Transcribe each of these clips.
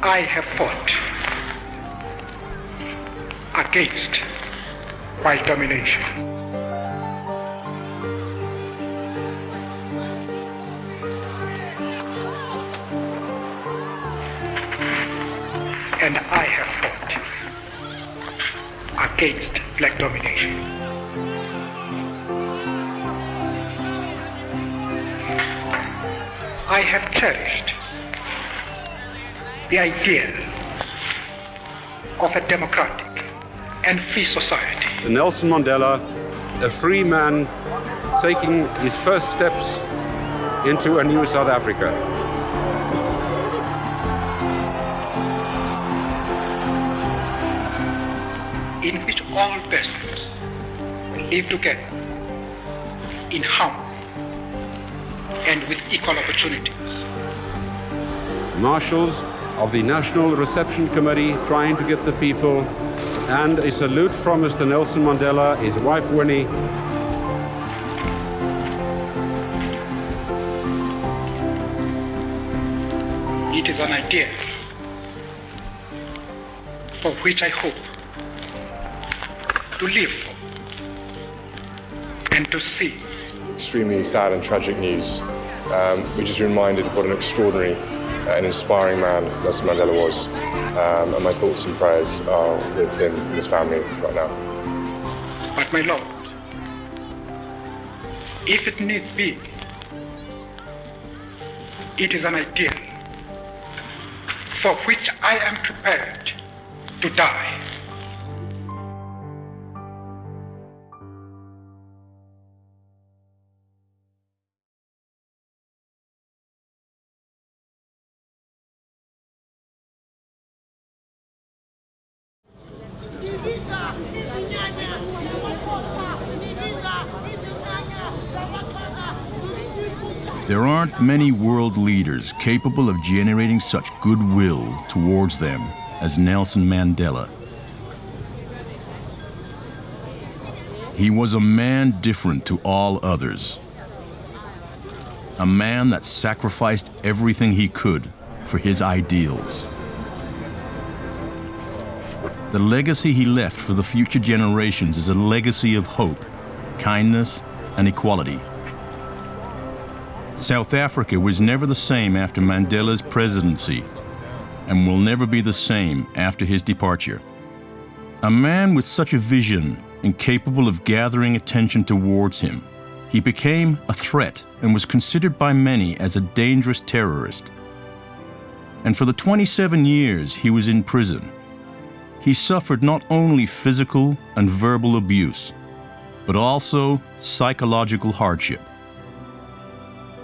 I have fought against white domination. And I have fought against black domination. I have cherished the idea of a democratic and free society. Nelson Mandela, a free man taking his first steps into a new South Africa. In which all persons live together in harmony and with equal opportunities. Marshals of the National Reception Committee trying to get the people, and a salute from Mr. Nelson Mandela, his wife Winnie. It is an idea for which I hope to live and to see. Extremely sad and tragic news. We're just reminded of what an extraordinary and inspiring man Nelson Mandela was. And my thoughts and prayers are with him and his family right now. But my Lord, if it needs be, it is an ideal for which I am prepared to die. There aren't many world leaders capable of generating such goodwill towards them as Nelson Mandela. He was a man different to all others. A man that sacrificed everything he could for his ideals. The legacy he left for the future generations is a legacy of hope, kindness, and equality. South Africa was never the same after Mandela's presidency, and will never be the same after his departure. A man with such a vision and capable of gathering attention towards him, he became a threat and was considered by many as a dangerous terrorist. And for the 27 years he was in prison, he suffered not only physical and verbal abuse, but also psychological hardship.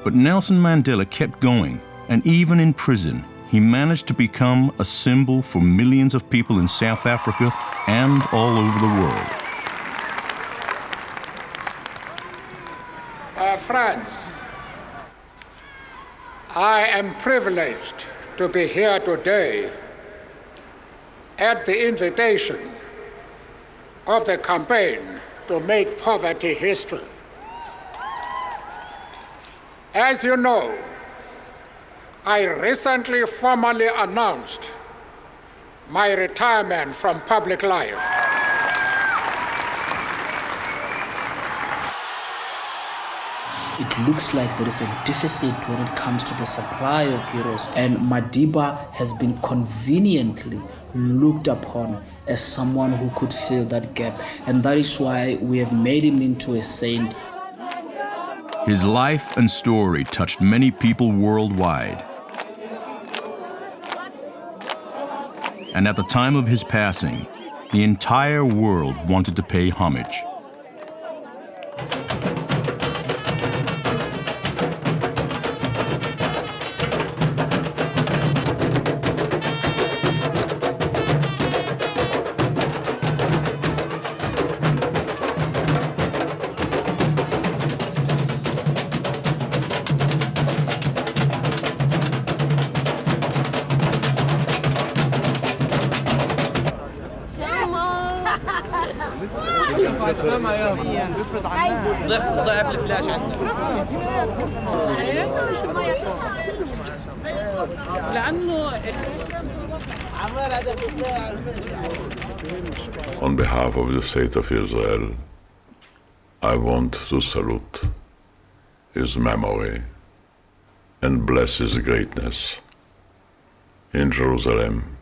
But Nelson Mandela kept going, and even in prison, he managed to become a symbol for millions of people in South Africa and all over the world. Friends, I am privileged to be here today at the invitation of the campaign to make poverty history. As you know, I recently formally announced my retirement from public life. It looks like there is a deficit when it comes to the supply of heroes, and Madiba has been conveniently looked upon as someone who could fill that gap, and that is why we have made him into a saint. His life and story touched many people worldwide. And at the time of his passing, the entire world wanted to pay homage. ضعف الفلاش لأنه On behalf of the State of Israel, I want to salute his memory and bless his greatness. In Jerusalem,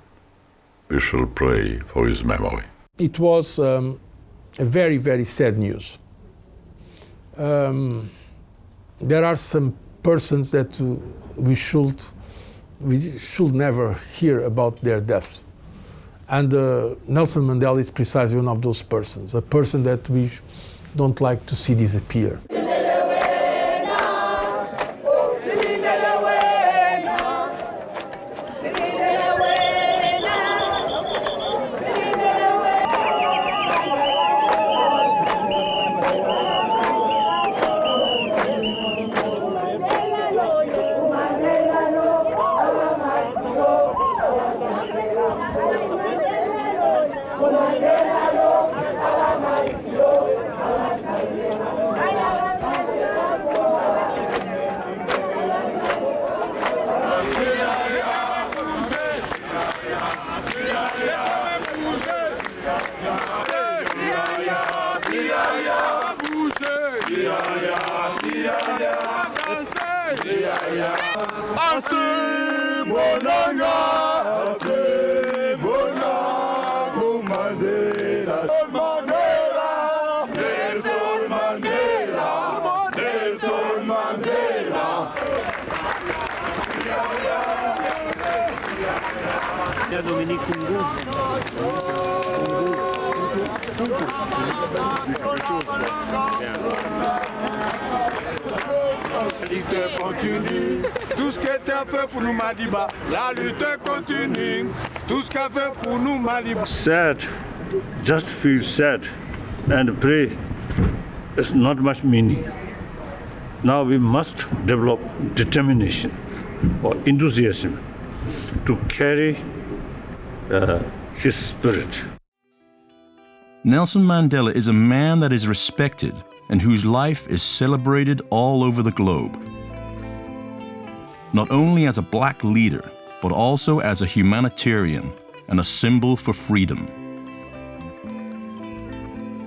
we shall pray for his memory. It was a very, very sad news. There are some persons that we should never hear about their death. And Nelson Mandela is precisely one of those persons, a person that we don't like to see disappear. Tout ce qui était fait pour nous Madiba, la lutte continue. Tout ce qu'a fait pour nous Madiba. Sad, just feel sad and pray. There's not much meaning. Now we must develop determination or enthusiasm to carry his spirit. Nelson Mandela is a man that is respected and whose life is celebrated all over the globe. Not only as a black leader, but also as a humanitarian and a symbol for freedom.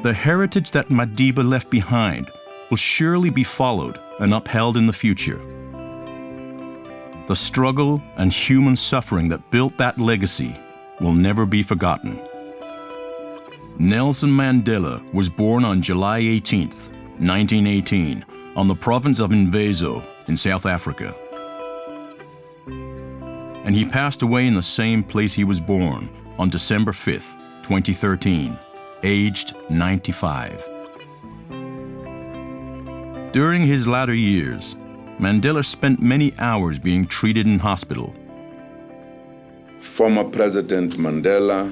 The heritage that Madiba left behind will surely be followed and upheld in the future. The struggle and human suffering that built that legacy will never be forgotten. Nelson Mandela was born on July 18th, 1918, on the province of Mvezo in South Africa. And he passed away in the same place he was born on December 5th, 2013, aged 95. During his latter years, Mandela spent many hours being treated in hospital. Former President Mandela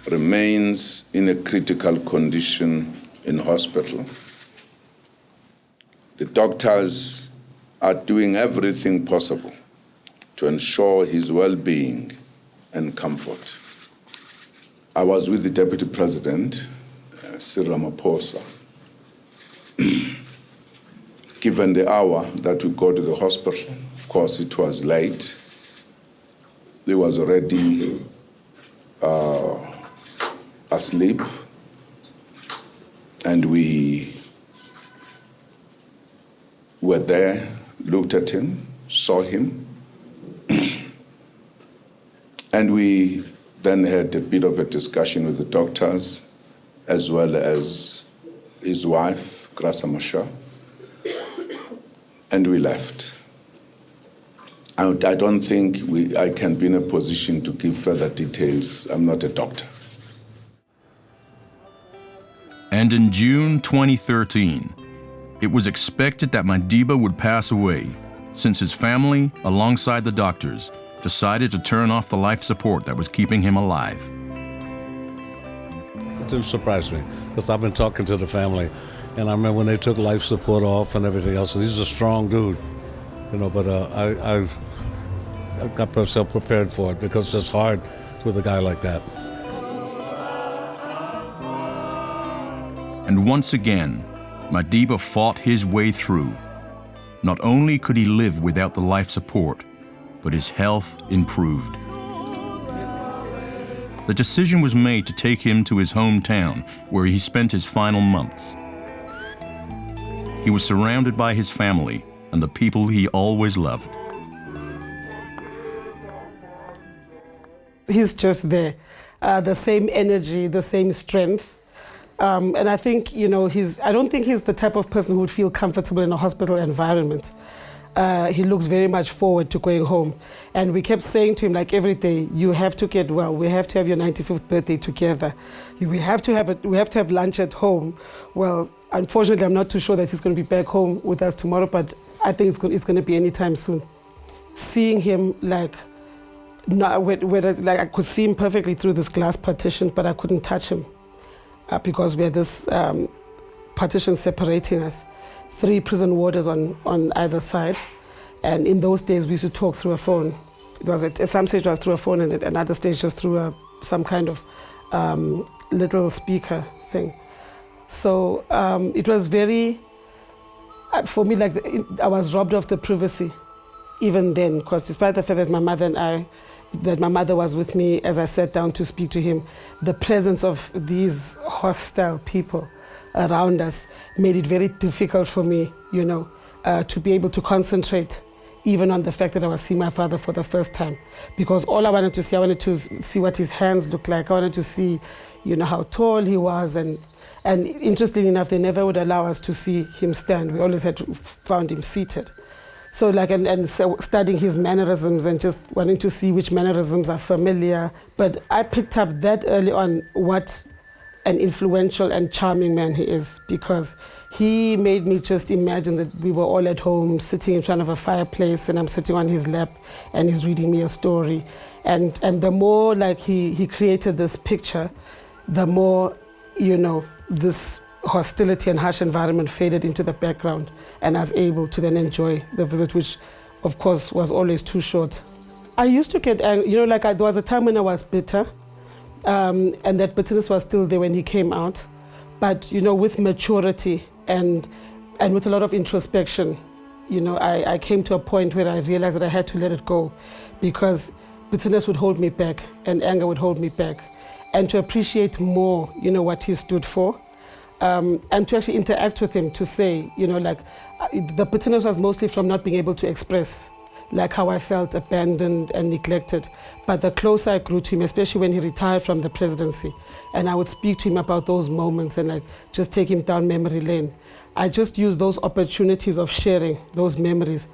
remains in a critical condition in hospital. The doctors are doing everything possible to ensure his well-being and comfort. I was with the Deputy President, Cyril Ramaphosa. Given the hour that we go to the hospital, of course it was late. He was already asleep, and we were there, looked at him, saw him, and we then had a bit of a discussion with the doctors, as well as his wife, Graça Machel, and we left. I don't think I can be in a position to give further details. I'm not a doctor. And in June 2013, it was expected that Madiba would pass away, since his family, alongside the doctors, decided to turn off the life support that was keeping him alive. It didn't surprise me, because I've been talking to the family, and I remember when they took life support off and everything else, and he's a strong dude, you know, but I got myself prepared for it, because it's hard with a guy like that. And once again, Madiba fought his way through. Not only could he live without the life support, but his health improved. the decision was made to take him to his hometown, where he spent his final months. He was surrounded by his family and the people he always loved. He's just there, the same energy, the same strength. And I think, I don't think he's the type of person who would feel comfortable in a hospital environment. He looks very much forward to going home. And we kept saying to him, like, every day, you have to get well. We have to have your 95th birthday together. We have to have lunch at home. Well, unfortunately, I'm not too sure that he's going to be back home with us tomorrow, but I think it's going to be anytime soon. Seeing him, I could see him perfectly through this glass partition, but I couldn't touch him because we had this partition separating us. 3 prison warders on either side, and in those days we used to talk through a phone. It was at some stage it was through a phone, and at another stage just through some kind of little speaker thing. So it was very, for me, like I was robbed of the privacy even then, because despite the fact that my mother was with me as I sat down to speak to him, the presence of these hostile people around us made it very difficult for me, to be able to concentrate even on the fact that I was seeing my father for the first time. Because all I wanted to see what his hands looked like. I wanted to see, how tall he was. And interestingly enough, they never would allow us to see him stand. We always found him seated. So so studying his mannerisms and just wanting to see which mannerisms are familiar. But I picked up that early on what an influential and charming man he is, because he made me just imagine that we were all at home sitting in front of a fireplace and I'm sitting on his lap and he's reading me a story. And the more he created this picture, the more, this hostility and harsh environment faded into the background, and I was able to then enjoy the visit, which of course was always too short. I used to get angry, there was a time when I was bitter, and that bitterness was still there when he came out. But, with maturity and with a lot of introspection, I came to a point where I realized that I had to let it go, because bitterness would hold me back and anger would hold me back. And to appreciate more, what he stood for, and to actually interact with him, to say, the bitterness was mostly from not being able to express how I felt abandoned and neglected. But the closer I grew to him, especially when he retired from the presidency, and I would speak to him about those moments and just take him down memory lane, I just used those opportunities of sharing those memories.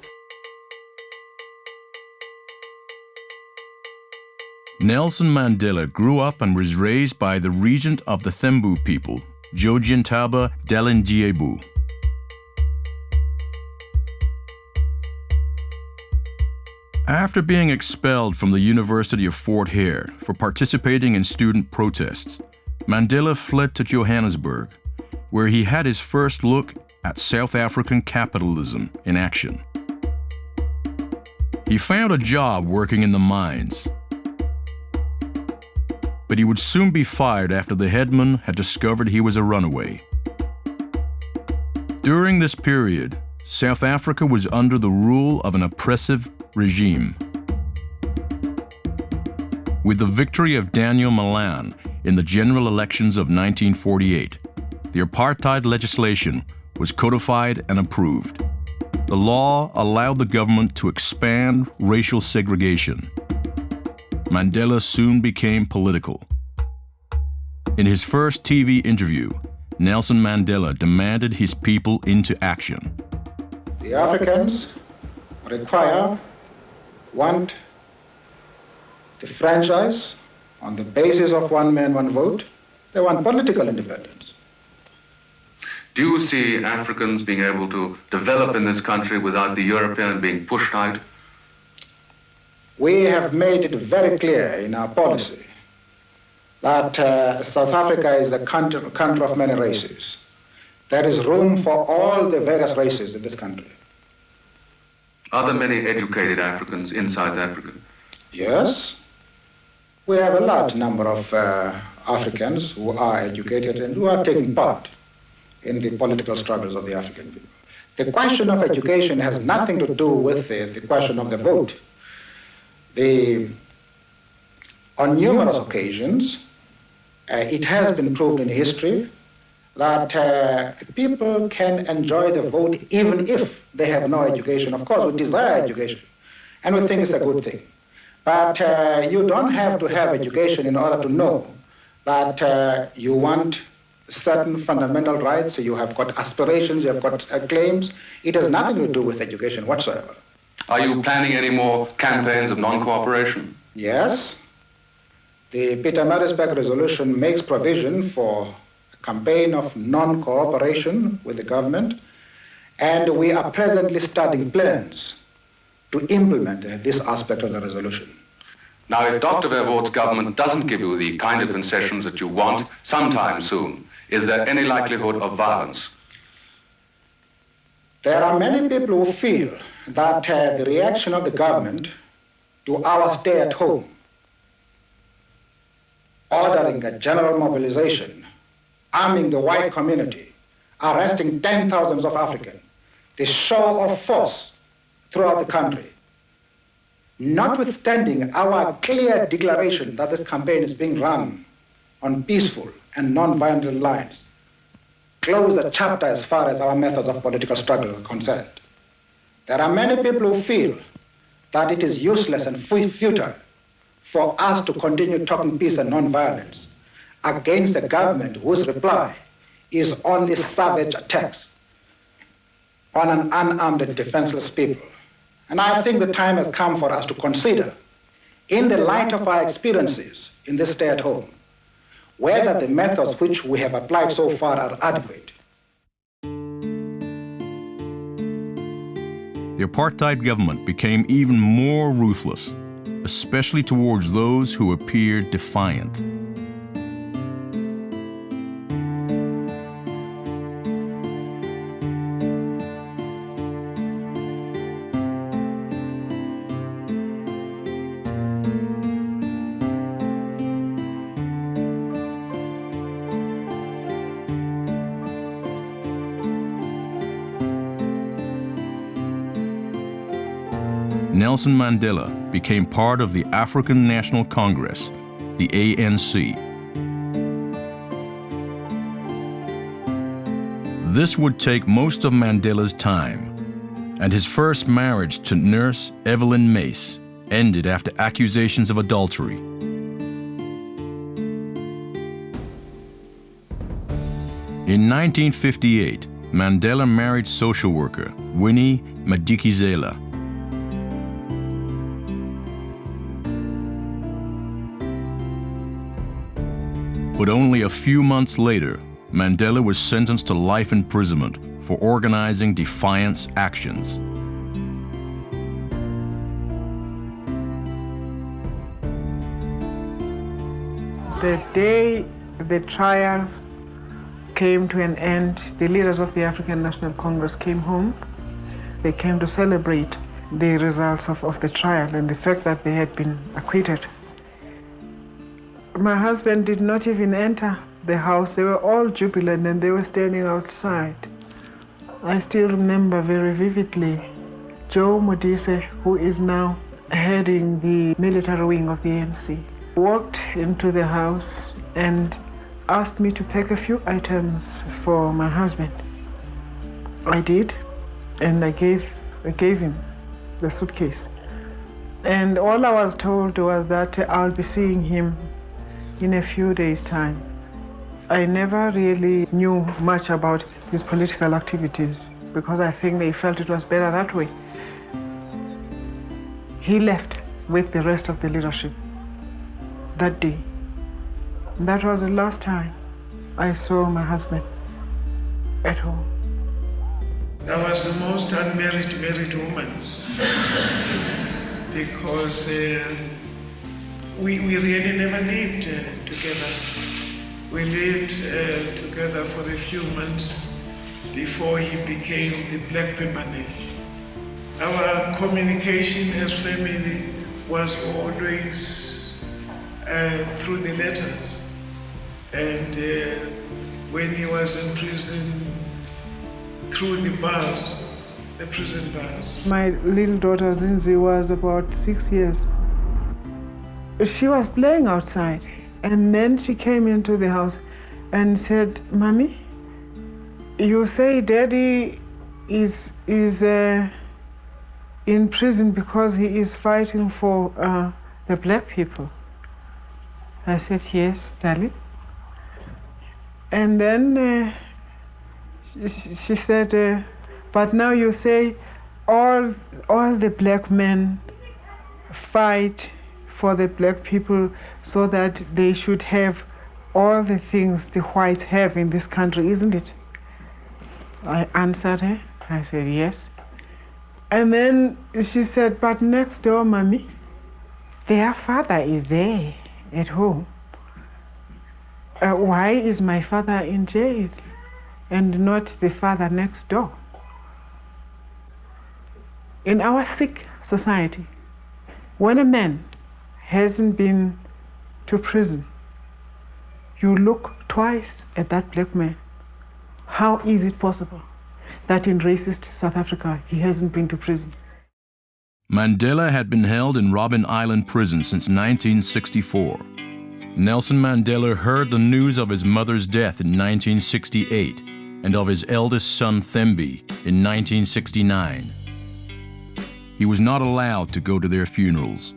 Nelson Mandela grew up and was raised by the regent of the Thembu people, Jojintaba Dalindyebo. After being expelled from the University of Fort Hare for participating in student protests, Mandela fled to Johannesburg, where he had his first look at South African capitalism in action. He found a job working in the mines, but he would soon be fired after the headman had discovered he was a runaway. During this period, South Africa was under the rule of an oppressive regime. With the victory of Daniel Malan in the general elections of 1948, the apartheid legislation was codified and approved. The law allowed the government to expand racial segregation. Mandela soon became political. In his first TV interview, Nelson Mandela demanded his people into action. The Africans want the franchise on the basis of one man, one vote. They want political independence. Do you see Africans being able to develop in this country without the European being pushed out? We have made it very clear in our policy that South Africa is a country of many races. There is room for all the various races in this country. Are there many educated Africans in South Africa? Yes. We have a large number of Africans who are educated and who are taking part in the political struggles of the African people. The question of education has nothing to do with the question of the vote. The On numerous occasions, it has been proved in history that people can enjoy the vote even if they have no education. Of course, we desire education, and we think it's a good thing. But you don't have to have education in order to know that you want certain fundamental rights, you have got aspirations, you have got claims. It has nothing to do with education whatsoever. Are you planning any more campaigns of non-cooperation? Yes. The Pietermaritzburg resolution makes provision for a campaign of non-cooperation with the government, and we are presently studying plans to implement this aspect of the resolution. Now, if Dr. Verwoerd's government doesn't give you the kind of concessions that you want sometime soon, is there any likelihood of violence? There are many people who feel that the reaction of the government to our stay at home, ordering a general mobilization, arming the white community, arresting 10,000s of Africans, the show of force throughout the country, notwithstanding our clear declaration that this campaign is being run on peaceful and non-violent lines, close the chapter as far as our methods of political struggle are concerned. There are many people who feel that it is useless and futile for us to continue talking peace and non-violence against a government whose reply is only savage attacks on an unarmed and defenseless people. And I think the time has come for us to consider, in the light of our experiences in this stay at home, whether the methods which we have applied so far are adequate. The apartheid government became even more ruthless, especially towards those who appeared defiant. Nelson Mandela became part of the African National Congress, the ANC. This would take most of Mandela's time, and his first marriage to nurse Evelyn Mace ended after accusations of adultery. In 1958, Mandela married social worker Winnie Madikizela. But only a few months later, Mandela was sentenced to life imprisonment for organizing defiance actions. The day the trial came to an end, the leaders of the African National Congress came home. They came to celebrate the results of the trial and the fact that they had been acquitted. My husband did not even enter the house. They were all jubilant and they were standing outside. I still remember very vividly Joe Modise, who is now heading the military wing of the ANC, walked into the house and asked me to pack a few items for my husband. I did, and I gave him the suitcase. And all I was told was that I'll be seeing him in a few days' time. I never really knew much about his political activities because I think they felt it was better that way. He left with the rest of the leadership that day. That was the last time I saw my husband at home. I was the most unmarried woman because we really never lived together. We lived together for a few months before he became the Black Permanent. Our communication as family was always through the letters. And when he was in prison, through the bars, the prison bars. My little daughter Zindzi was about 6 years. she was playing outside, and then she came into the house and said, "Mommy, you say Daddy is in prison because he is fighting for the black people." I said, "Yes, darling." And then she said, "But now you say all the black men fight for the black people so that they should have all the things the whites have in this country, isn't it?" I answered her. I said, "Yes." And then she said, "But next door, Mommy, their father is there at home. Why is my father in jail and not the father next door?" In our Sikh society, when a man hasn't been to prison, you look twice at that black man. How is it possible that in racist South Africa he hasn't been to prison? Mandela had been held in Robben Island prison since 1964. Nelson Mandela heard the news of his mother's death in 1968 and of his eldest son Thembi in 1969. He was not allowed to go to their funerals.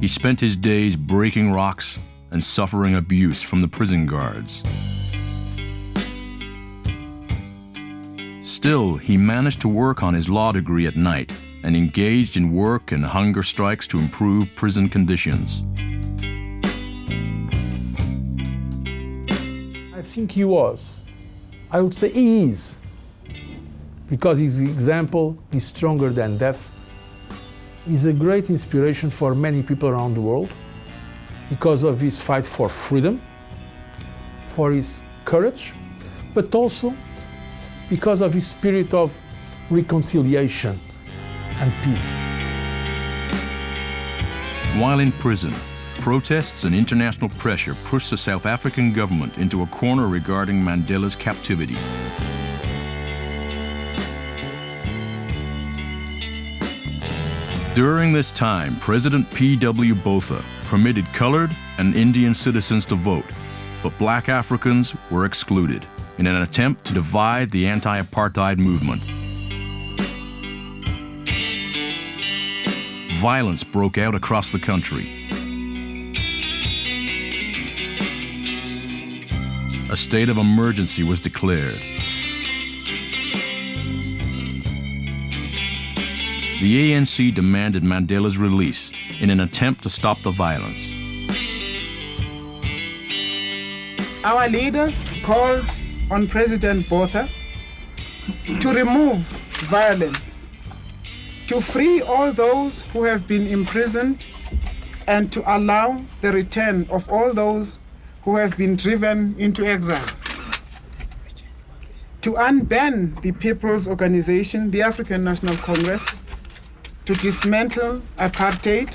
He spent his days breaking rocks and suffering abuse from the prison guards. Still, he managed to work on his law degree at night and engaged in work and hunger strikes to improve prison conditions. I think he was. I would say he is. Because his example is stronger than death. He's a great inspiration for many people around the world because of his fight for freedom, for his courage, but also because of his spirit of reconciliation and peace. While in prison, protests and international pressure pushed the South African government into a corner regarding Mandela's captivity. During this time, President P.W. Botha permitted colored and Indian citizens to vote, but black Africans were excluded in an attempt to divide the anti-apartheid movement. Violence broke out across the country. A state of emergency was declared. The ANC demanded Mandela's release in an attempt to stop the violence. Our leaders called on President Botha to remove violence, to free all those who have been imprisoned, and to allow the return of all those who have been driven into exile. To unban the People's Organization, the African National Congress, to dismantle apartheid,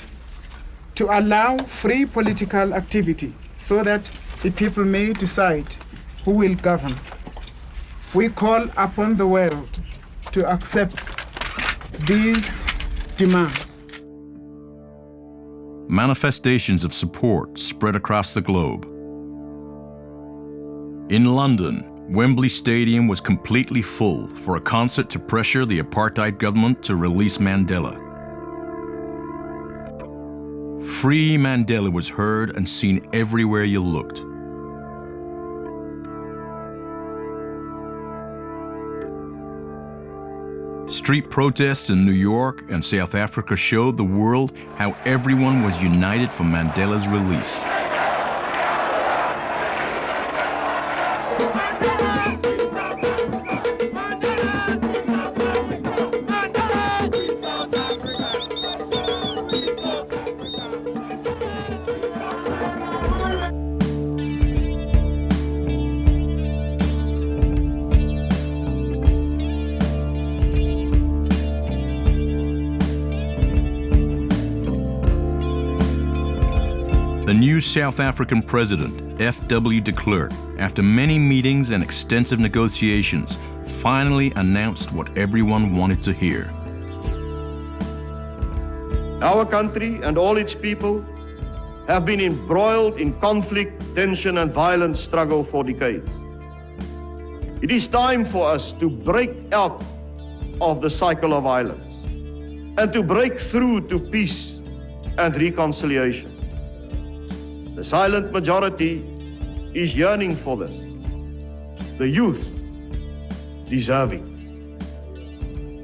to allow free political activity so that the people may decide who will govern. We call upon the world to accept these demands. Manifestations of support spread across the globe. In London, Wembley Stadium was completely full for a concert to pressure the apartheid government to release Mandela. Free Mandela was heard and seen everywhere you looked. Street protests in New York and South Africa showed the world how everyone was united for Mandela's release. The new South African president F.W. de Klerk, after many meetings and extensive negotiations, finally announced what everyone wanted to hear. Our country and all its people have been embroiled in conflict, tension, and violent struggle for decades. It is time for us to break out of the cycle of violence and to break through to peace and reconciliation. The silent majority is yearning for this. The youth deserving.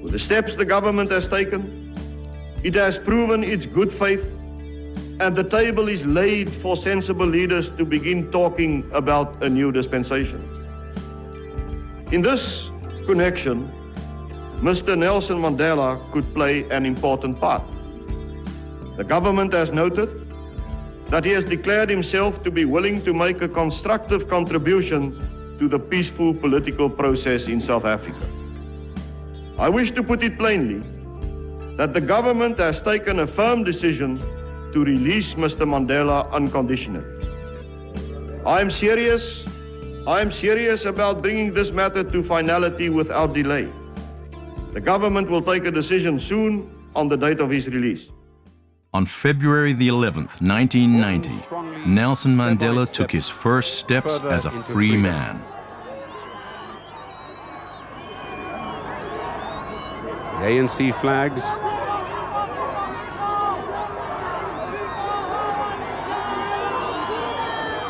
With the steps the government has taken, it has proven its good faith, and the table is laid for sensible leaders to begin talking about a new dispensation. In this connection, Mr. Nelson Mandela could play an important part. The government has noted that he has declared himself to be willing to make a constructive contribution to the peaceful political process in South Africa. I wish to put it plainly that the government has taken a firm decision to release Mr. Mandela unconditionally. I am serious about bringing this matter to finality without delay. The government will take a decision soon on the date of his release. On February the 11th, 1990, Nelson Mandela took his first steps as a free man. The ANC flags.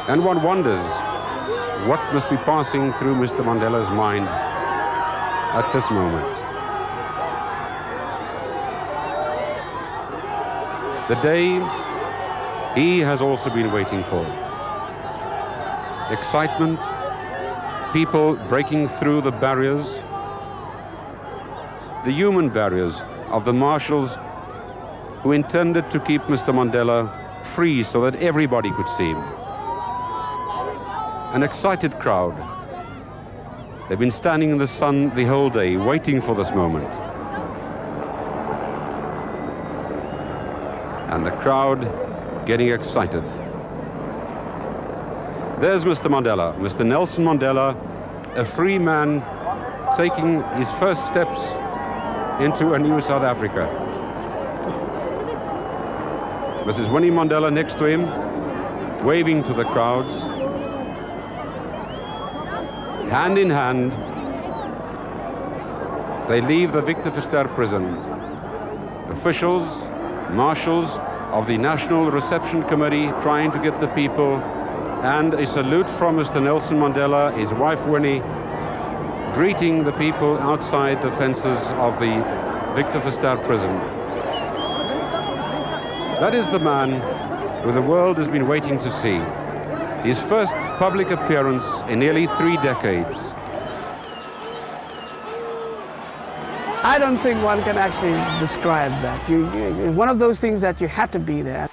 And one wonders what must be passing through Mr. Mandela's mind at this moment. The day he has also been waiting for. Excitement, people breaking through the barriers, the human barriers of the marshals who intended to keep Mr. Mandela free so that everybody could see him. An excited crowd. They've been standing in the sun the whole day, waiting for this moment. And the crowd getting excited. There's Mr. Mandela, Mr. Nelson Mandela, a free man taking his first steps into a new South Africa. Mrs. Winnie Mandela next to him, waving to the crowds. Hand in hand, they leave the Victor Verster prison. Officials, marshals of the National Reception Committee trying to get the people, and a salute from Mr. Nelson Mandela, his wife Winnie, greeting the people outside the fences of the Victor Verster prison. That is the man who the world has been waiting to see. His first public appearance in nearly 3 decades. I don't think one can actually describe that. One of those things that you had to be there.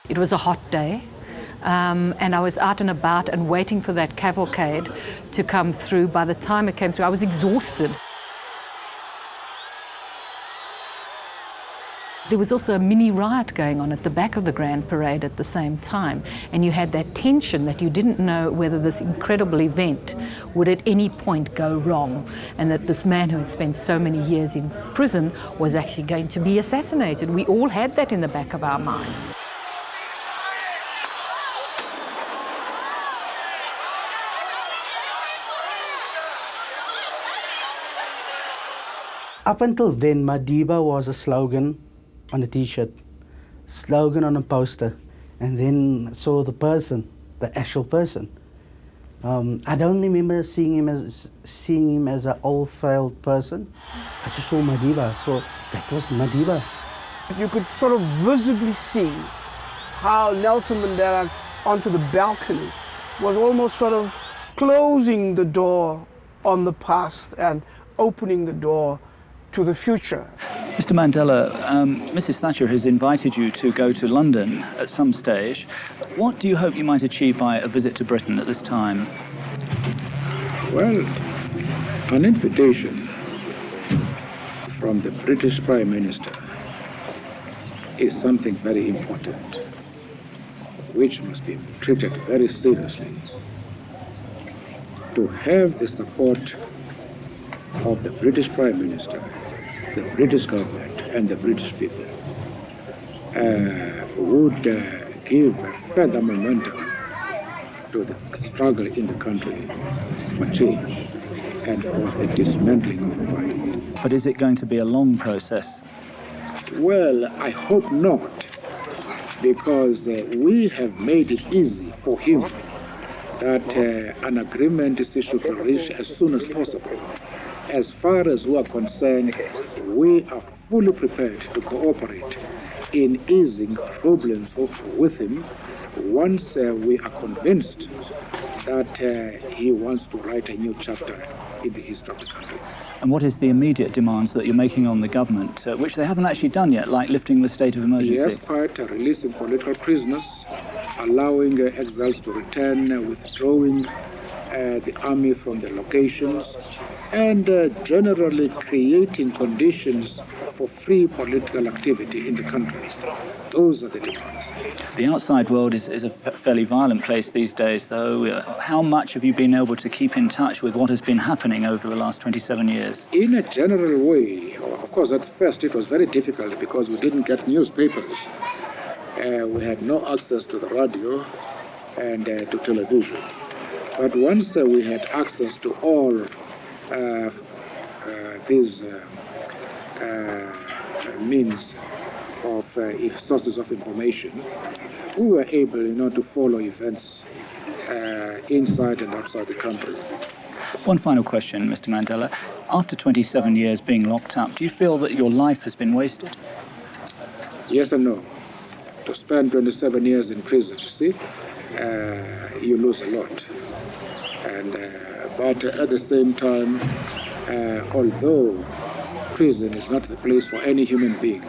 It was a hot day, and I was out and about and waiting for that cavalcade to come through. By the time it came through, I was exhausted. There was also a mini riot going on at the back of the Grand Parade at the same time, and you had that tension that you didn't know whether this incredible event would at any point go wrong, and that this man who had spent so many years in prison was actually going to be assassinated. We all had that in the back of our minds. Up until then, Madiba was a slogan on a t-shirt, slogan on a poster, and then saw the person, the actual person. I don't remember seeing him as an old failed person. I just saw Madiba, so that was Madiba. You could sort of visibly see how Nelson Mandela onto the balcony was almost sort of closing the door on the past and opening the door to the future. Mr. Mandela, Mrs. Thatcher has invited you to go to London at some stage. What do you hope you might achieve by a visit to Britain at this time? Well, an invitation from the British Prime Minister is something very important. which must be treated very seriously, to have the support of the British Prime Minister, the British government, and the British people would give further momentum to the struggle in the country for change and for the dismantling of apartheid. But is it going to be a long process? Well, I hope not, because we have made it easy for him that an agreement should be reached as soon as possible. As far as we are concerned, we are fully prepared to cooperate in easing problems with him once we are convinced that he wants to write a new chapter in the history of the country. And what is the immediate demands that you're making on the government, which they haven't actually done yet, like lifting the state of emergency? Yes, quite, releasing political prisoners, allowing exiles to return, withdrawing the army from the locations, and generally creating conditions for free political activity in the country. Those are the demands. The outside world is a fairly violent place these days, though. How much have you been able to keep in touch with what has been happening over the last 27 years? In a general way, of course, at first it was very difficult because we didn't get newspapers. We had no access to the radio and to television. But once we had access to all these means of sources of information, we were able, to follow events inside and outside the country. One final question, Mr. Mandela. After 27 years being locked up, do you feel that your life has been wasted? Yes and no. To spend 27 years in prison, you see, you lose a lot. And but at the same time, although prison is not the place for any human being,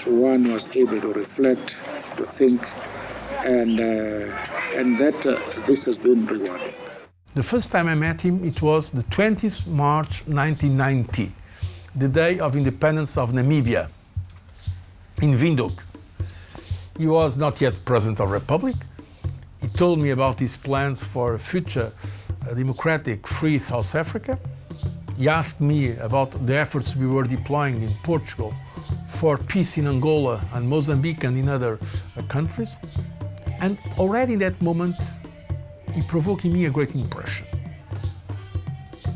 one was able to reflect, to think, and that this has been rewarding. The first time I met him, it was the 20th March 1990, the day of independence of Namibia, in Windhoek. He was not yet President of the Republic. He told me about his plans for a future democratic, free South Africa. He asked me about the efforts we were deploying in Portugal for peace in Angola and Mozambique and in other countries. And already in that moment, he provoked in me a great impression.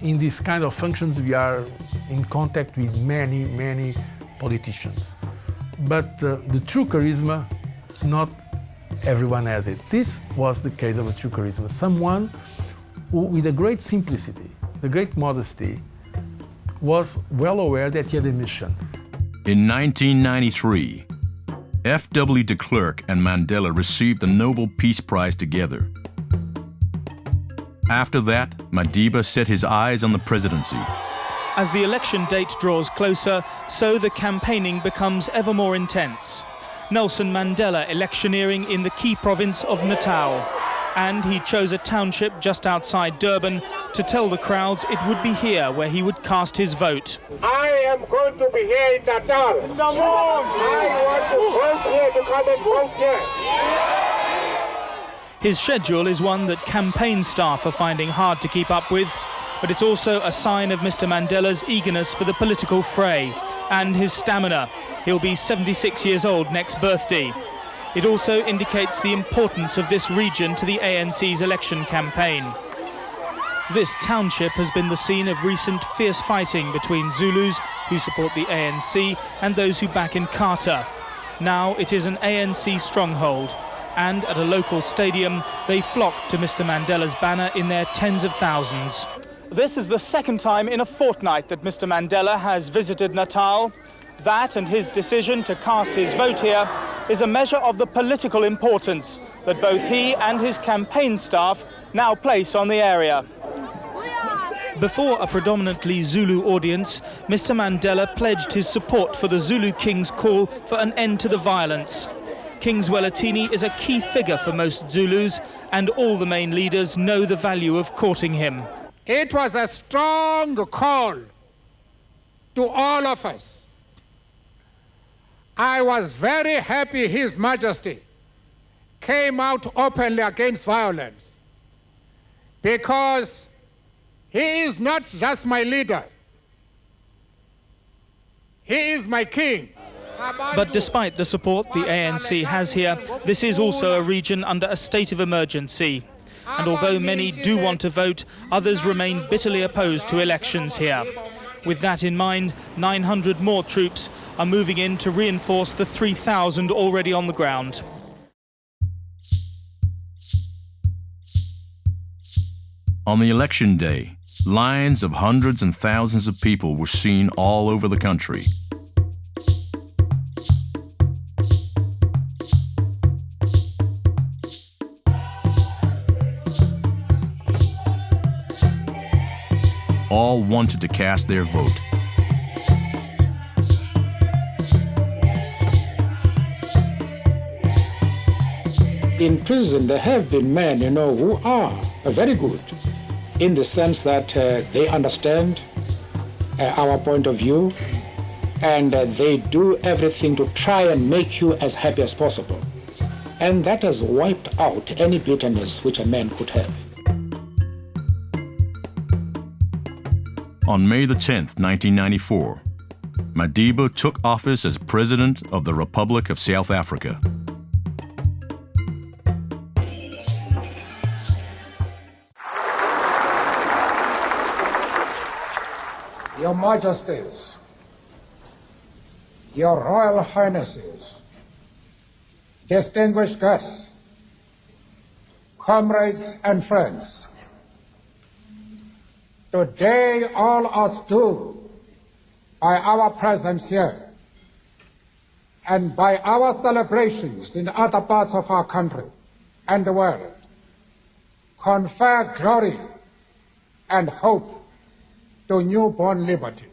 In these kind of functions, we are in contact with many, many politicians. But the true charisma, not everyone has it. This was the case of a true charisma. Someone who, with a great simplicity, a great modesty, was well aware that he had a mission. In 1993, F.W. de Klerk and Mandela received the Nobel Peace Prize together. After that, Madiba set his eyes on the presidency. As the election date draws closer, so the campaigning becomes ever more intense. Nelson Mandela electioneering in the key province of Natal. And he chose a township just outside Durban to tell the crowds it would be here where he would cast his vote. I am going to be here in Natal. I want to vote here, to come and vote here. His schedule is one that campaign staff are finding hard to keep up with, but it's also a sign of Mr. Mandela's eagerness for the political fray and his stamina. He'll be 76 years old next birthday. It also indicates the importance of this region to the ANC's election campaign. This township has been the scene of recent fierce fighting between Zulus who support the ANC and those who back in Carter. Now it is an ANC stronghold, and at a local stadium they flock to Mr. Mandela's banner in their tens of thousands. This is the second time in a fortnight that Mr. Mandela has visited Natal. That and his decision to cast his vote here is a measure of the political importance that both he and his campaign staff now place on the area. Before a predominantly Zulu audience, Mr. Mandela pledged his support for the Zulu King's call for an end to the violence. King Zwelithini is a key figure for most Zulus, and all the main leaders know the value of courting him. It was a strong call to all of us. I was very happy His Majesty came out openly against violence, because he is not just my leader, he is my king. But despite the support the ANC has here, this is also a region under a state of emergency. And although many do want to vote, others remain bitterly opposed to elections here. With that in mind, 900 more troops are moving in to reinforce the 3,000 already on the ground. On the election day, lines of hundreds and thousands of people were seen all over the country. All wanted to cast their vote. In prison, there have been men, who are very good in the sense that they understand our point of view, and they do everything to try and make you as happy as possible. And that has wiped out any bitterness which a man could have. On May the 10th, 1994, Madiba took office as President of the Republic of South Africa. Your Majesties, Your Royal Highnesses, distinguished guests, comrades and friends, today all us do, by our presence here, and by our celebrations in other parts of our country and the world, confer glory and hope to newborn liberty.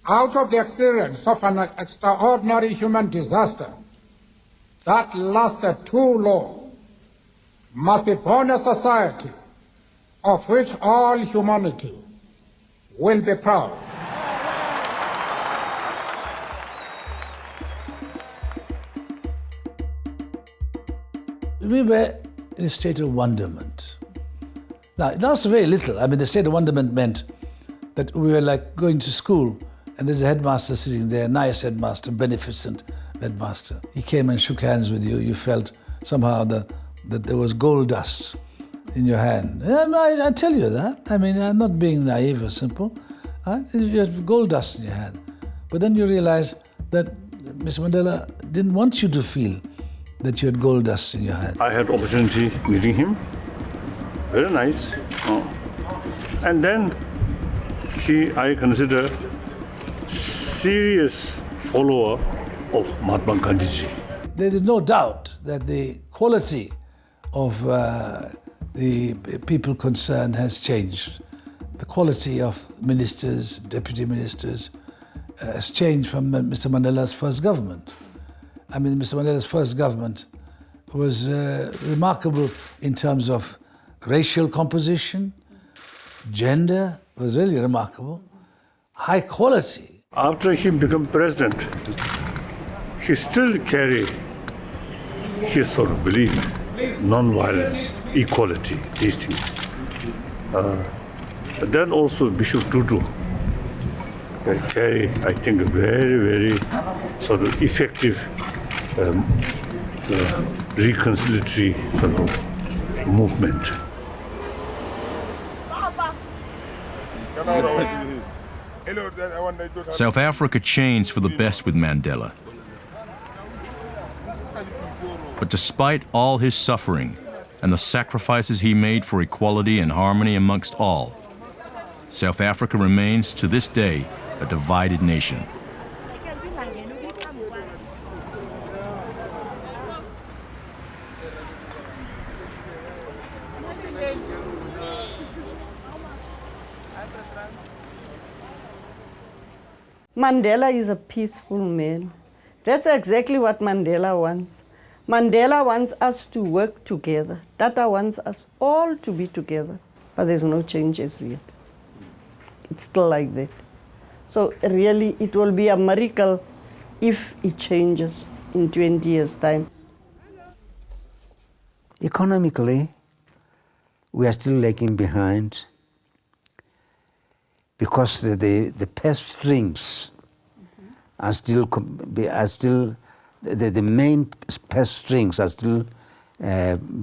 Out of the experience of an extraordinary human disaster that lasted too long, must be born a society of which all humanity will be proud. We were in a state of wonderment. Now, it lasted very little. I mean, the state of wonderment meant that we were like going to school and there's a headmaster sitting there, nice headmaster, beneficent headmaster. He came and shook hands with you. You felt somehow that there was gold dust in your hand. I tell you that. I mean, I'm not being naive or simple. You have gold dust in your hand. But then you realize that Mr. Mandela didn't want you to feel that you had gold dust in your hand. I had opportunity meeting him. Very nice. And then I consider serious follower of Mahatma Gandhiji. There is no doubt that the quality of the people concerned has changed. The quality of ministers, deputy ministers, has changed from Mr. Mandela's first government. I mean, Mr. Mandela's first government was remarkable in terms of racial composition, gender was really remarkable, high quality. After he became president, he still carried his sort of belief, non-violence, equality, these things. But then also Bishop Tutu carry, I think, a very, very sort of effective reconciliatory sort of movement. South Africa changed for the best with Mandela. But despite all his suffering and the sacrifices he made for equality and harmony amongst all, South Africa remains to this day a divided nation. Mandela is a peaceful man. That's exactly what Mandela wants. Mandela wants us to work together. Tata wants us all to be together. But there's no changes yet. It's still like that. So really, it will be a miracle if it changes in 20 years' time. Economically, we are still lagging behind because the purse strings are still the main purse strings are still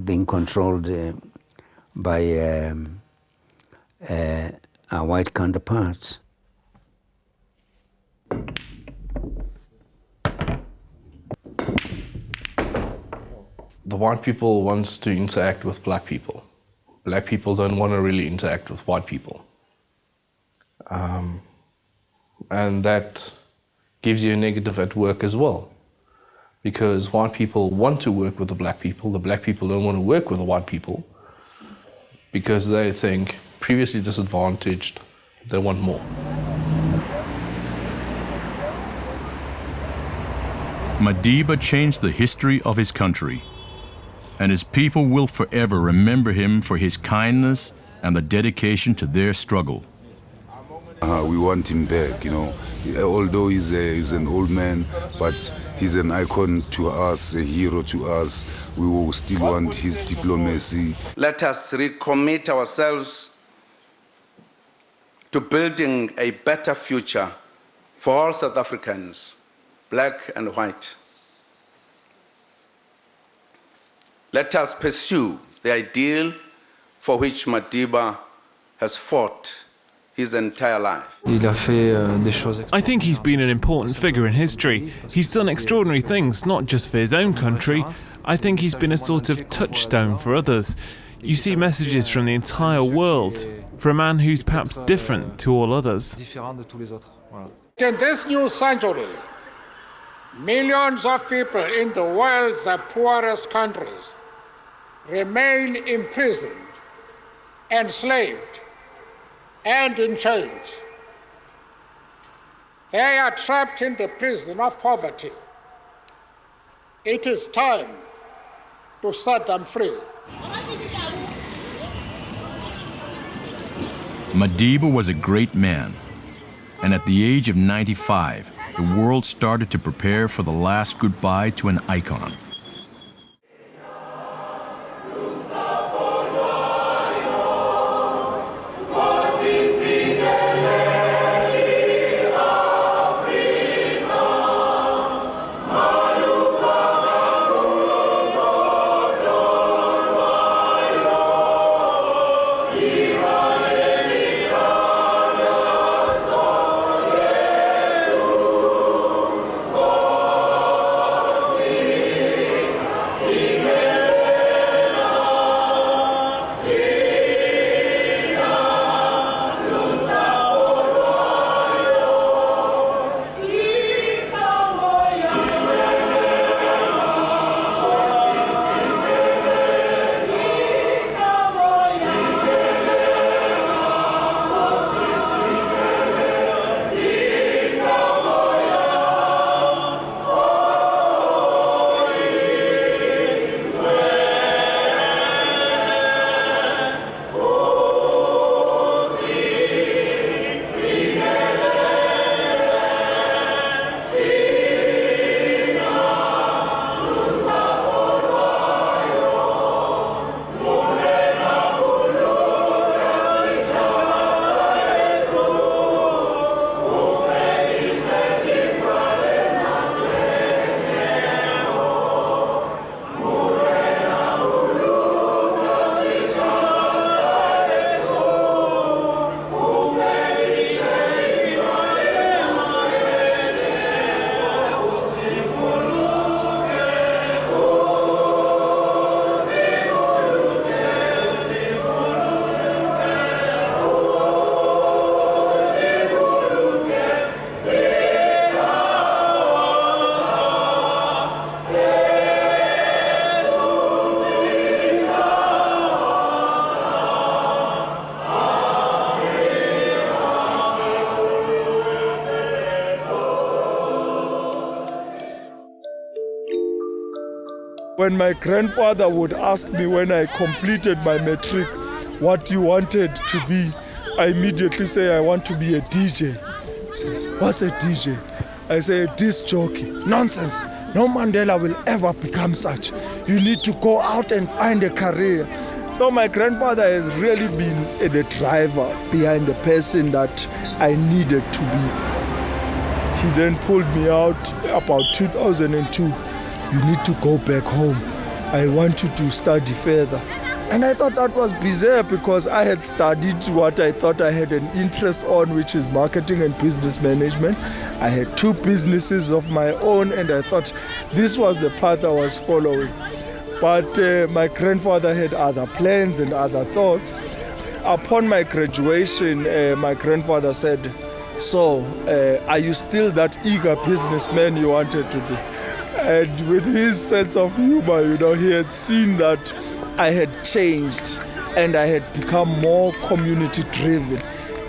being controlled by our white counterparts. The white people wants to interact with black people. Black people don't want to really interact with white people. And that gives you a negative at work as well. Because white people want to work with the black people don't want to work with the white people because they think previously disadvantaged, they want more. Madiba changed the history of his country, and his people will forever remember him for his kindness and the dedication to their struggle. We want him back, you know. Although he's an old man, but he's an icon to us, a hero to us. We will still want his diplomacy. Let us recommit ourselves to building a better future for all South Africans, black and white. Let us pursue the ideal for which Madiba has fought his entire life. I think he's been an important figure in history. He's done extraordinary things, not just for his own country. I think he's been a sort of touchstone for others. You see messages from the entire world, for a man who's perhaps different to all others. In this new century, millions of people in the world's poorest countries remain imprisoned, enslaved, and in chains. They are trapped in the prison of poverty. It is time to set them free. Madiba was a great man, and at the age of 95, the world started to prepare for the last goodbye to an icon. When my grandfather would ask me when I completed my matric what you wanted to be, I immediately say I want to be a DJ. He says, what's a DJ? I say a disc jockey. Nonsense. no Mandela will ever become such. You need to go out and find a career. So my grandfather has really been the driver behind the person that I needed to be. He then pulled me out about 2002. You need to go back home. I want you to study further. And I thought that was bizarre because I had studied what I thought I had an interest on, which is marketing and business management. I had 2 businesses of my own, and I thought this was the path I was following. But my grandfather had other plans and other thoughts. Upon my graduation, my grandfather said, "So, are you still that eager businessman you wanted to be?" And with his sense of humor, he had seen that I had changed and I had become more community-driven.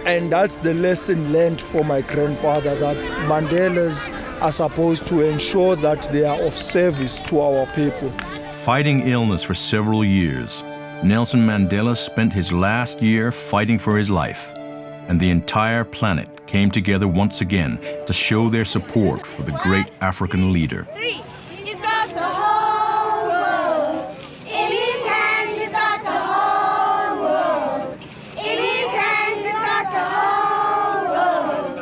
And that's the lesson learned for my grandfather, that Mandelas are supposed to ensure that they are of service to our people. Fighting illness for several years, Nelson Mandela spent his last year fighting for his life, and the entire planet came together once again to show their support for the great African leader. He's got the whole world in his hands. He's got the whole world in his hands. He's got the whole world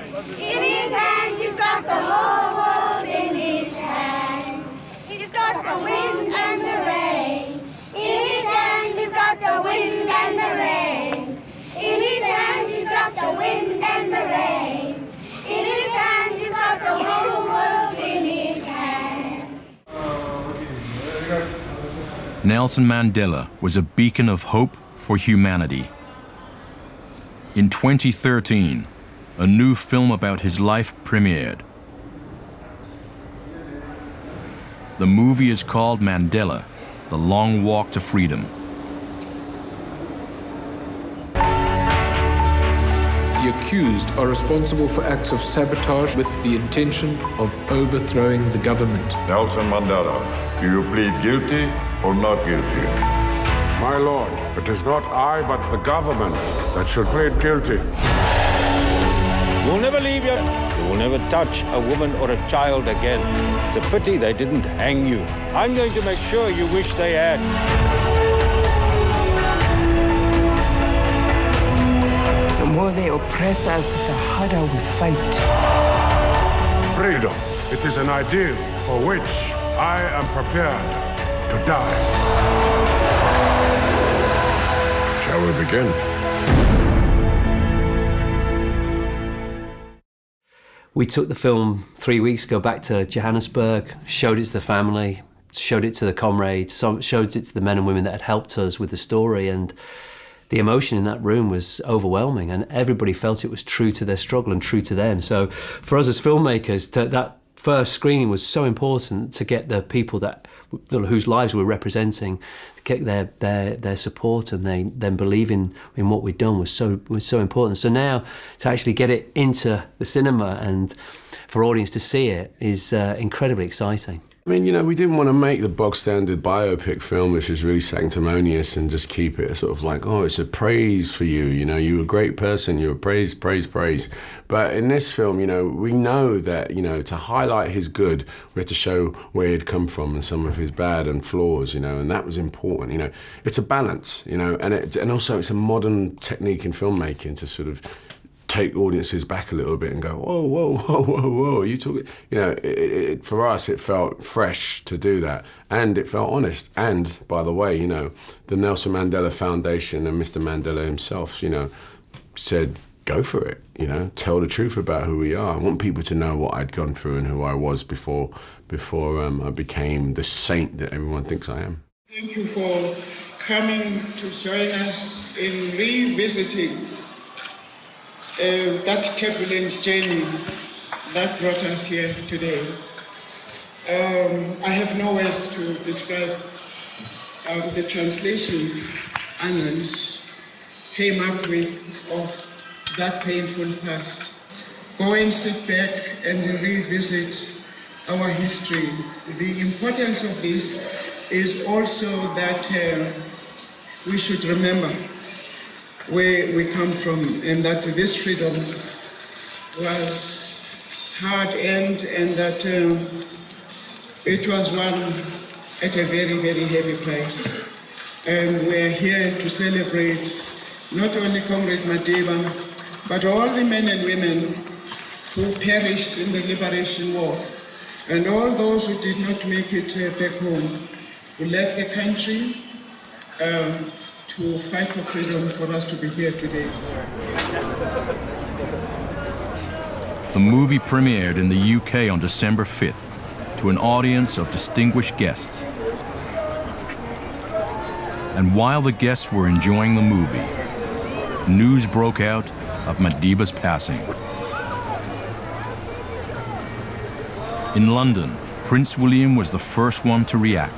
in his hands. He's got the whole world in his hands. He's got the wind and the rain in his hands. He's got the wind and the rain in his hands. He's got the wind and the rain in his hands. He's got the whole world in his hands. Nelson Mandela was a beacon of hope for humanity. In 2013, a new film about his life premiered. The movie is called Mandela: The Long Walk to Freedom. The accused are responsible for acts of sabotage with the intention of overthrowing the government. Nelson Mandela, do you plead guilty or not guilty? My lord, it is not I but the government that should plead guilty. You will never leave your... You will never touch a woman or a child again. It's a pity they didn't hang you. I'm going to make sure you wish they had. The more they oppress us, the harder we fight. Freedom, it is an ideal for which I am prepared to die. Shall we begin? We took the film 3 weeks ago back to Johannesburg, showed it to the family, showed it to the comrades, showed it to the men and women that had helped us with the story, and the emotion in that room was overwhelming, and everybody felt it was true to their struggle and true to them. So for us as filmmakers, that first screening was so important to get the people whose lives we're representing, to get their support and they then believe in what we'd done was so important. So now to actually get it into the cinema and for audience to see it is incredibly exciting. I mean, we didn't want to make the bog standard biopic film, which is really sanctimonious, and just keep it sort of like, oh, it's a praise for you. You're a great person. You're praise, praise, praise. But in this film, we know that, to highlight his good, we had to show where he'd come from and some of his bad and flaws, and that was important. It's a balance, and also it's a modern technique in filmmaking to sort of take audiences back a little bit and go, whoa, whoa, whoa, whoa, whoa, are you talking? For us, it felt fresh to do that, and it felt honest. And by the way, the Nelson Mandela Foundation and Mr. Mandela himself, said, go for it. Tell the truth about who we are. I want people to know what I'd gone through and who I was before I became the saint that everyone thinks I am. Thank you for coming to join us in revisiting that turbulent journey that brought us here today. I have no words to describe the translation Anand came up with of that painful past. Go and sit back and revisit our history. The importance of this is also that we should remember where we come from, and that this freedom was hard-earned, and that It was won at a very, very heavy price. And we're here to celebrate not only Comrade Madiba, but all the men and women who perished in the Liberation War, and all those who did not make it back home, who left the country to fight for freedom for us to be here today. The movie premiered in the UK on December 5th to an audience of distinguished guests. And while the guests were enjoying the movie, news broke out of Madiba's passing. In London, Prince William was the first one to react.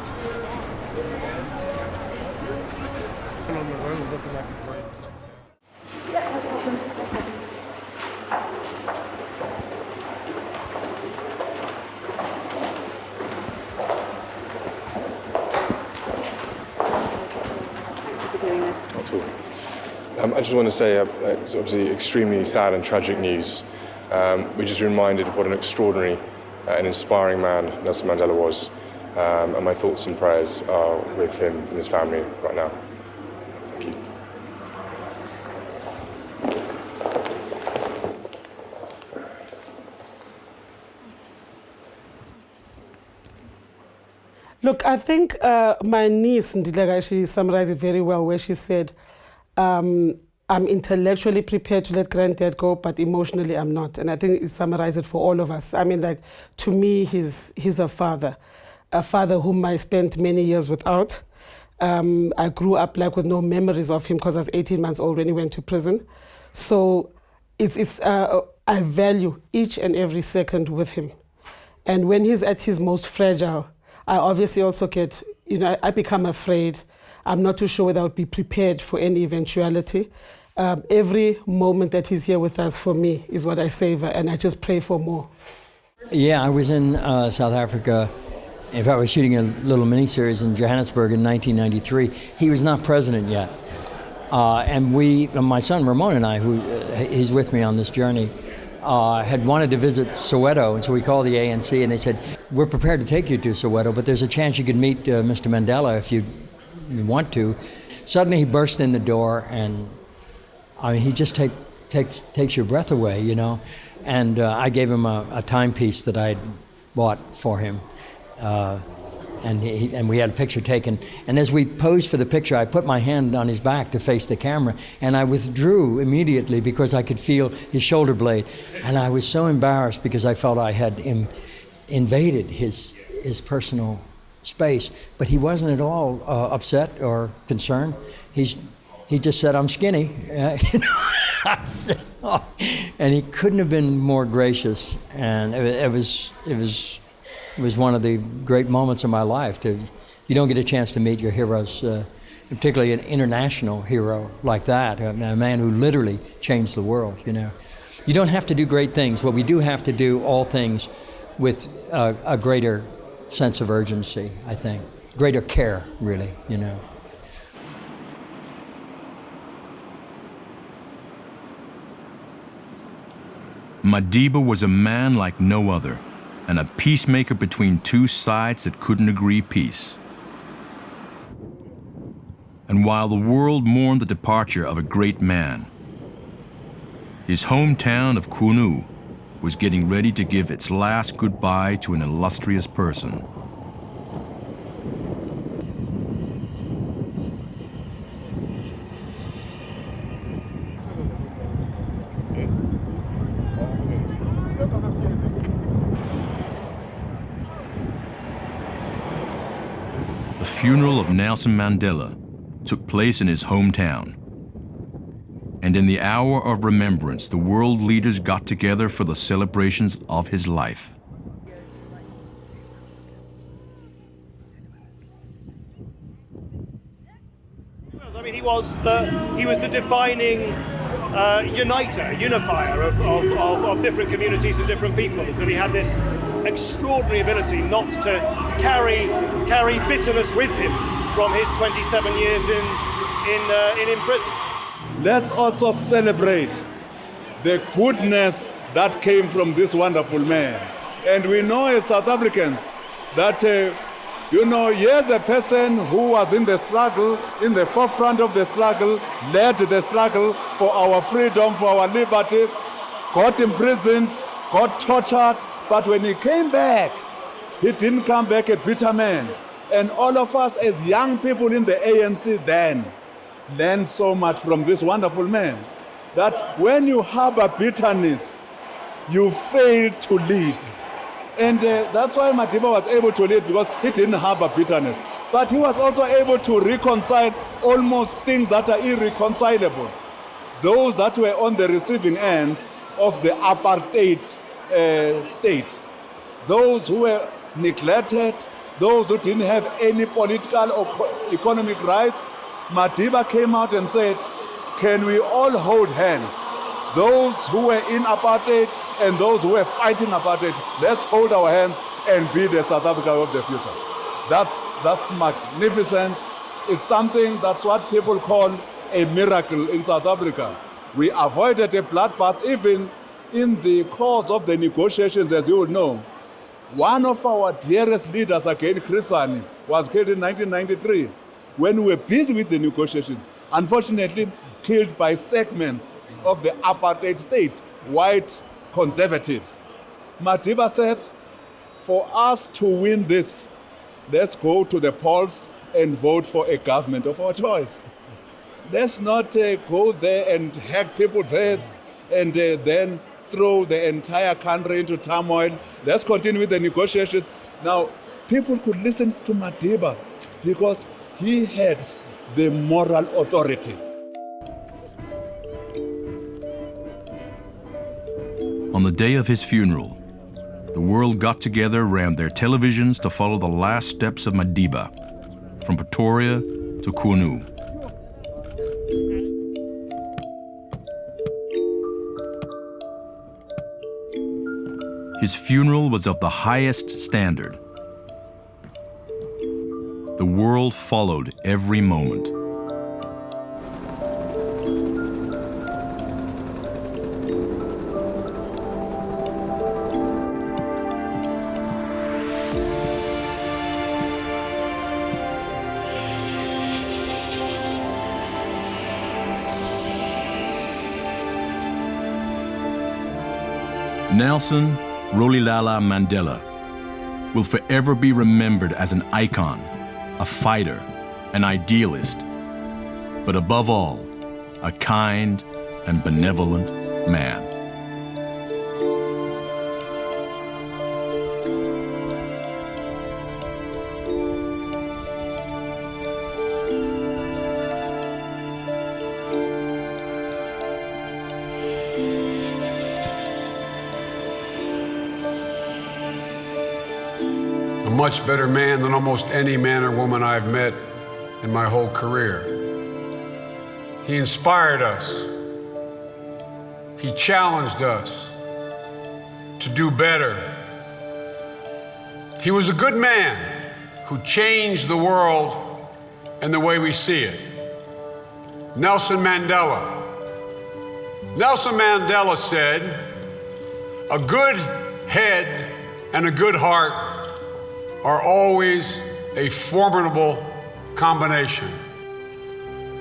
I just want to say it's obviously extremely sad and tragic news. We're just reminded of what an extraordinary and inspiring man Nelson Mandela was. And my thoughts and prayers are with him and his family right now. Thank you. Look, I think my niece, Ndilega, she summarized it very well, where she said, I'm intellectually prepared to let granddad go, but emotionally I'm not. And I think it summarized it for all of us. I mean, like, to me, he's a father whom I spent many years without. I grew up like with no memories of him because I was 18 months old when he went to prison. So I value each and every second with him. And when he's at his most fragile, I obviously also get, I become afraid. I'm not too sure whether I would be prepared for any eventuality. Every moment that he's here with us, for me, is what I savor, and I just pray for more. Yeah, I was in South Africa. In fact, I was shooting a little miniseries in Johannesburg in 1993. He was not president yet. And my son Ramon and I, he's with me on this journey, had wanted to visit Soweto, and so we called the ANC, and they said, we're prepared to take you to Soweto, but there's a chance you could meet Mr. Mandela if you want to. Suddenly he burst in the door, and I mean, he just takes your breath away, And I gave him a timepiece that I'd bought for him, and we had a picture taken. And as we posed for the picture, I put my hand on his back to face the camera, and I withdrew immediately because I could feel his shoulder blade. And I was so embarrassed because I felt I had invaded his personal space. But he wasn't at all upset or concerned. He just said, I'm skinny. I said, oh. And he couldn't have been more gracious. And it was one of the great moments of my life. You don't get a chance to meet your heroes, particularly an international hero like that, a man who literally changed the world, You don't have to do great things, but we do have to do all things with a greater sense of urgency, I think. Greater care, really, Madiba was a man like no other, and a peacemaker between two sides that couldn't agree peace. And while the world mourned the departure of a great man, his hometown of Kunu was getting ready to give its last goodbye to an illustrious person. The funeral of Nelson Mandela took place in his hometown. And in the hour of remembrance, the world leaders got together for the celebrations of his life. I mean, he was the defining unifier of different communities and different peoples, and he had this extraordinary ability not to carry bitterness with him from his 27 years in prison. Let's also celebrate the goodness that came from this wonderful man. And we know as South Africans that, here's a person who was in the struggle, in the forefront of the struggle, led the struggle for our freedom, for our liberty, got imprisoned, got tortured, but when he came back, he didn't come back a bitter man. And all of us as young people in the ANC then learned so much from this wonderful man, that when you harbor bitterness, you fail to lead. And that's why Madiba was able to lead, because he didn't harbor bitterness. But he was also able to reconcile almost things that are irreconcilable. Those that were on the receiving end of the apartheid state. Those who were neglected, those who didn't have any political or economic rights. Madiba came out and said, can we all hold hands? Those who were in apartheid and those who were fighting apartheid, let's hold our hands and be the South Africa of the future. That's magnificent. It's something, that's what people call a miracle in South Africa. We avoided a bloodbath even in the course of the negotiations, as you will know. One of our dearest leaders, again, Chris Hani, was killed in 1993 when we were busy with the negotiations. Unfortunately, killed by segments of the apartheid state, white conservatives. Madiba said, for us to win this, let's go to the polls and vote for a government of our choice. Let's not go there and hack people's heads and then throw the entire country into turmoil. Let's continue with the negotiations. Now, people could listen to Madiba because he had the moral authority. On the day of his funeral, the world got together around their televisions to follow the last steps of Madiba, from Pretoria to Kunu. His funeral was of the highest standard. The world followed every moment. Nelson Rolihlahla Mandela will forever be remembered as an icon, a fighter, an idealist, but above all, a kind and benevolent man. A much better man than almost any man or woman I've met in my whole career. He inspired us. He challenged us to do better. He was a good man who changed the world and the way we see it. Nelson Mandela. Nelson Mandela said, "A good head and a good heart are always a formidable combination."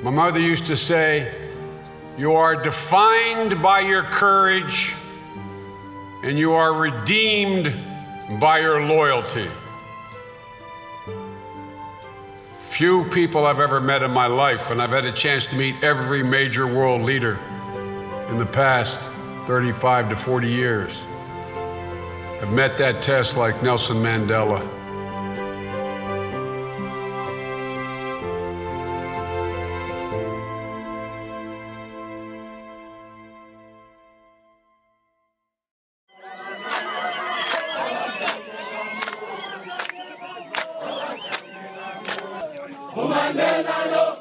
My mother used to say, "You are defined by your courage and you are redeemed by your loyalty." Few people I've ever met in my life, and I've had a chance to meet every major world leader in the past 35 to 40 years, have met that test like Nelson Mandela. Mandela,